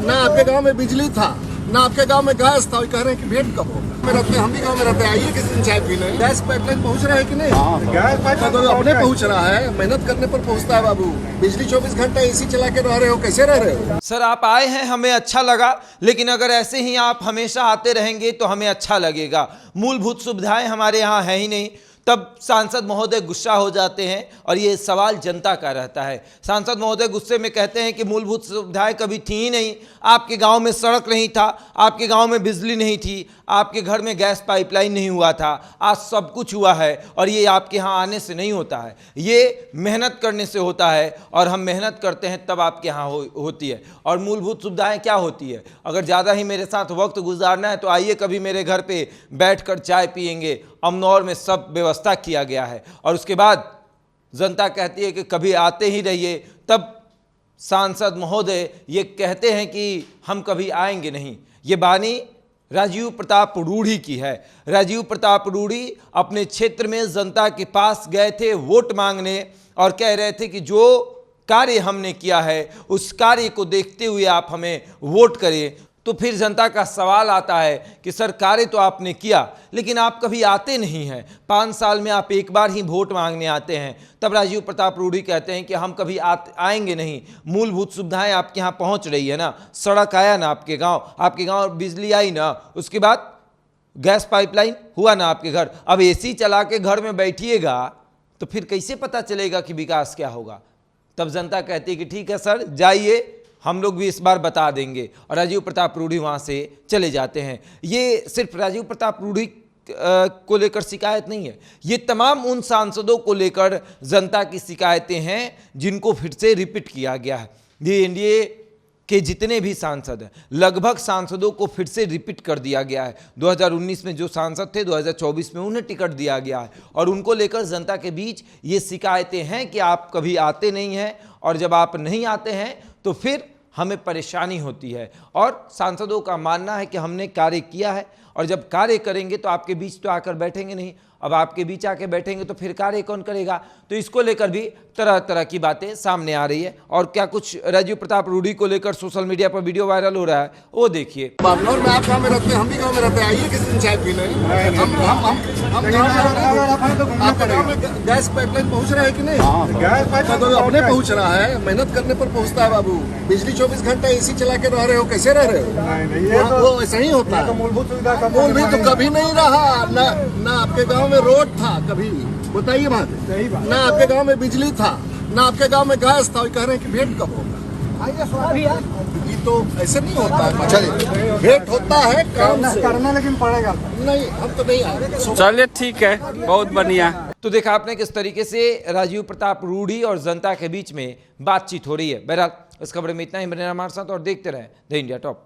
ना आपके गांव में बिजली था, ना आपके गांव में गैस था, कह रहे हैं कि भेंट कब होगा। में रहते हैं, हम भी गांव में रहते हैं, आइए किसी दिन चाय पीने। गैस पाइपलाइन पहुंच रहा है कि नहीं? गैस पाइपलाइन तो अपने पहुंच रहा है, मेहनत करने पर पहुंचता है बाबू। बिजली 24 घंटा एसी चला के रह रहे हो, कैसे रह रहे हो? सर आप आए हैं, हमें अच्छा लगा, लेकिन अगर ऐसे ही आप हमेशा आते रहेंगे तो हमें अच्छा लगेगा। मूलभूत सुविधाएं हमारे यहाँ है ही नहीं, तब सांसद महोदय गुस्सा हो जाते हैं और ये सवाल जनता का रहता है। सांसद महोदय गुस्से में कहते हैं कि मूलभूत सुविधाएं कभी थी ही नहीं, आपके गांव में सड़क नहीं था, आपके गांव में बिजली नहीं थी, आपके घर में गैस पाइपलाइन नहीं हुआ था, आज सब कुछ हुआ है और ये आपके यहाँ आने से नहीं होता है, ये मेहनत करने से होता है और हम मेहनत करते हैं तब आपके यहाँ होती है। और मूलभूत सुविधाएं क्या होती है? अगर ज़्यादा ही मेरे साथ वक्त गुजारना है तो आइए कभी मेरे घर पे बैठकर चाय पियेंगे। अमनौर में सब व्यवस्था किया गया है और उसके बाद जनता कहती है कि कभी आते ही रहिए, तब सांसद महोदय ये कहते हैं कि हम कभी आएंगे नहीं। ये बानी राजीव प्रताप रूढ़ी की है। राजीव प्रताप रूढ़ी अपने क्षेत्र में जनता के पास गए थे वोट मांगने और कह रहे थे कि जो कार्य हमने किया है उस कार्य को देखते हुए आप हमें वोट करें। तो फिर जनता का सवाल आता है कि सर कार्य तो आपने किया लेकिन आप कभी आते नहीं हैं, 5 साल में आप एक बार ही वोट मांगने आते हैं। तब राजीव प्रताप रूढ़ी कहते हैं कि हम कभी आएंगे नहीं। मूलभूत सुविधाएं आपके यहाँ पहुँच रही है ना, सड़क आया ना आपके गांव बिजली आई ना, उसके बाद गैस पाइपलाइन हुआ ना आपके घर। अब एसी चला के घर में बैठिएगा तो फिर कैसे पता चलेगा कि विकास क्या होगा? तब जनता कहती है कि ठीक है सर जाइए, हम लोग भी इस बार बता देंगे, और राजीव प्रताप रूढ़ी वहाँ से चले जाते हैं। ये सिर्फ राजीव प्रताप रूढ़ी को लेकर शिकायत नहीं है, ये तमाम उन सांसदों को लेकर जनता की शिकायतें हैं जिनको फिर से रिपीट किया गया है। ये एनडीए के जितने भी सांसद हैं, लगभग सांसदों को फिर से रिपीट कर दिया गया है। 2019 में जो सांसद थे 2024 में उन्हें टिकट दिया गया है और उनको लेकर जनता के बीच ये शिकायतें हैं कि आप कभी आते नहीं हैं और जब आप नहीं आते हैं तो फिर हमें परेशानी होती है। और सांसदों का मानना है कि हमने कार्य किया है और जब कार्य करेंगे तो आपके बीच तो आकर बैठेंगे नहीं, अब आपके बीच आके बैठेंगे तो फिर कार्य कौन करेगा? तो इसको लेकर भी तरह तरह की बातें सामने आ रही है। और क्या कुछ राजीव प्रताप रूढ़ी को लेकर सोशल मीडिया पर वीडियो वायरल हो रहा है वो देखिए। बाबनौर में आप गाँव में रहते हैं, हम भी गाँव में रहते हैं, आइए किसी दिन चाय पीने। हम आपके गाँव में गैस पाइपलाइन पहुंच रहा है कि नहीं? गैस पाइपलाइन तो अपने पहुंच रहा है, मेहनत करने पर पहुंचता है बाबू। बिजली 24 घंटा एसी चला के रह रहे हो, कैसे रह रहे हो? वो ऐसा ही होता है। मूलभूत सुविधा का मूलभूत तो कभी नहीं रहा, ना आपके गांव में रोड था कभी, बताइए बात। सही बात। ना आपके गांव में बिजली था, ना आपके गांव में गैस था, कह रहे हैं कि भेंट कब होगा। ये तो ऐसे नहीं होता है, चलिए भेंट होता है काम से करना लेकिन पड़ेगा नहीं, हम तो नहीं आए। चलिए ठीक है, बहुत बढ़िया। तो देखा आपने किस तरीके से राजीव प्रताप रूढ़ी और जनता के बीच में बातचीत हो रही है। बहरहाल इस खबर में इतना ही, बने रहिए हमारे साथ और देखते रहें द इंडिया टॉप।